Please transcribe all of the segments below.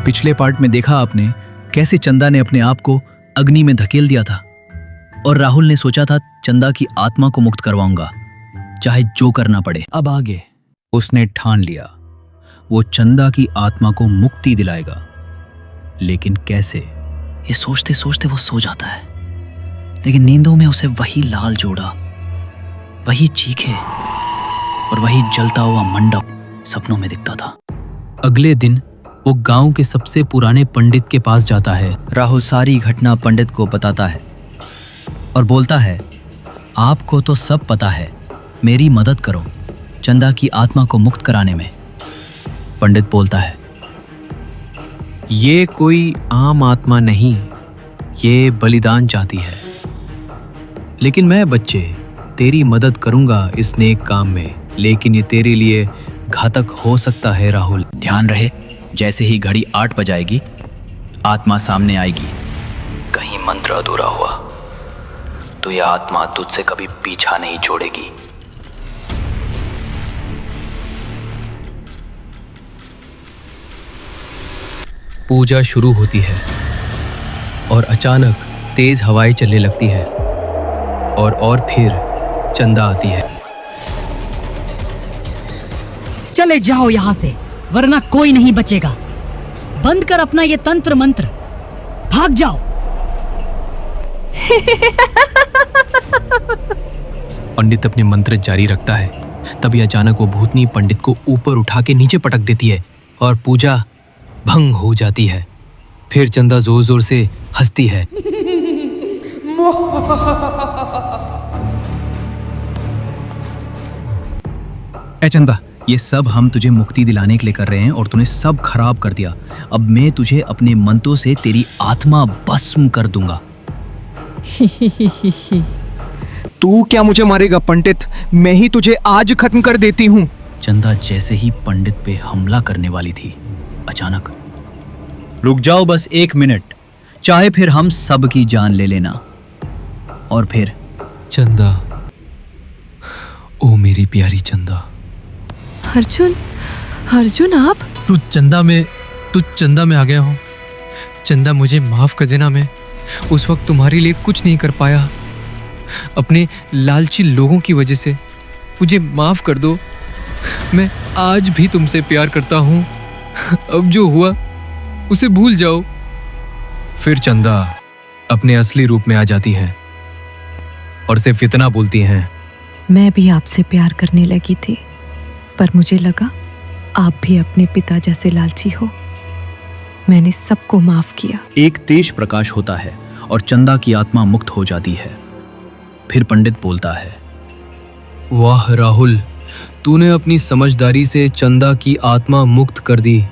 पिछले पार्ट में देखा आपने कैसे चंदा ने अपने आप को अग्नि में धकेल दिया था और राहुल ने सोचा था चंदा की आत्मा को मुक्त करवाऊंगा, चाहे जो करना पड़े। अब आगे उसने ठान लिया वो चंदा की आत्मा को मुक्ति दिलाएगा, लेकिन कैसे? ये सोचते सोचते वो सो जाता है, लेकिन नींदों में उसे वही लाल जोड़ा, वही चीखे और वही जलता हुआ मंडप सपनों में दिखता था। अगले दिन वो गांव के सबसे पुराने पंडित के पास जाता है। राहुल सारी घटना पंडित को बताता है और बोलता है, आपको तो सब पता है, मेरी मदद करो चंदा की आत्मा को मुक्त कराने में। पंडित बोलता है, ये कोई आम आत्मा नहीं, ये बलिदान चाहती है, लेकिन मैं बच्चे तेरी मदद करूंगा इस नेक काम में, लेकिन ये तेरे लिए घातक हो सकता है राहुल। ध्यान रहे, जैसे ही घड़ी 8 बजाएगी आत्मा सामने आएगी। कहीं मंत्र अधूरा हुआ तो यह आत्मा तुझसे कभी पीछा नहीं छोड़ेगी। पूजा शुरू होती है और अचानक तेज हवाएं चलने लगती है और फिर चंदा आती है। चले जाओ यहाँ से, वरना कोई नहीं बचेगा। बंद कर अपना ये तंत्र मंत्र, भाग जाओ। पंडित अपने मंत्र जारी रखता है, तभी अचानक वो भूतनी पंडित को ऊपर उठा के नीचे पटक देती है और पूजा भंग हो जाती है। फिर चंदा जोर जोर से हंसती है। ए चंदा, ये सब हम तुझे मुक्ति दिलाने के लिए कर रहे हैं और तूने सब खराब कर दिया। अब मैं तुझे अपने मंत्रों से तेरी आत्मा भस्म कर दूंगा। तू क्या मुझे मारेगा पंडित? मैं ही तुझे आज खत्म कर देती हूँ। चंदा जैसे ही पंडित पे हमला करने वाली थी, अचानक, रुक जाओ बस 1 मिनट, चाहे फिर हम सब की जान ले लेना। और फिर चंदा, ओ मेरी प्यारी चंदा। अर्जुन, अर्जुन आप? तू चंदा में आ गया हूँ। चंदा मुझे माफ कर देना, मैं उस वक्त तुम्हारे लिए कुछ नहीं कर पाया। अपने लालची लोगों की वजह से मुझे माफ कर दो। मैं आज भी तुमसे प्यार करता हूँ। अब जो हुआ उसे भूल जाओ। फिर चंदा अपने असली रूप में आ जाती है और सिर्फ इतना बोलती हैं, मैं भी आपसे प्यार करने लगी थी, पर मुझे लगा आप भी अपने पिता जैसे लालची हो। मैंने सबको माफ किया। एक तेज प्रकाश होता है और चंदा की आत्मा मुक्त हो जाती है। फिर पंडित बोलता है, वाह राहुल, तूने अपनी समझदारी से चंदा की आत्मा मुक्त कर दी,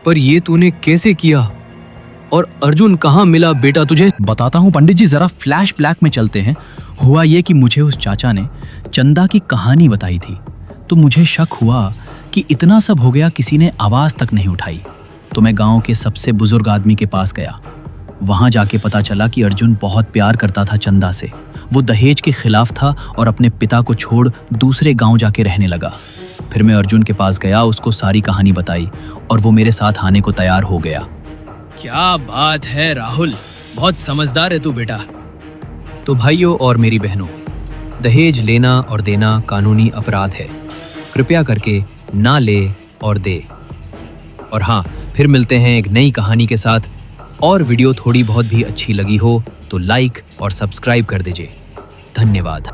पर ये तूने कैसे किया? और अर्जुन कहाँ मिला बेटा तुझे? बताता हूँ पंडित जी, जरा फ्लैश बैक में चलते हैं। हुआ ये कि मुझे उस चाचा ने चंदा की कहानी बताई थी, तो मुझे शक हुआ कि इतना सब हो गया, किसी ने आवाज तक नहीं उठाई। तो मैं गांव के सबसे बुजुर्ग आदमी के पास गया। वहां जाके पता चला कि अर्जुन बहुत प्यार करता था चंदा से। वो दहेज के खिलाफ था और अपने पिता को छोड़ दूसरे गांव जाके रहने लगा। फिर मैं अर्जुन के पास गया, उसको सारी कहानी बताई और वो मेरे साथ आने को तैयार हो गया। क्या बात है राहुल, बहुत समझदार है तू बेटा। तो भाइयों और मेरी बहनों, दहेज लेना और देना कानूनी अपराध है। कृपया करके ना ले और दे। और हाँ, फिर मिलते हैं एक नई कहानी के साथ। और वीडियो थोड़ी बहुत भी अच्छी लगी हो तो लाइक और सब्सक्राइब कर दीजिए। धन्यवाद।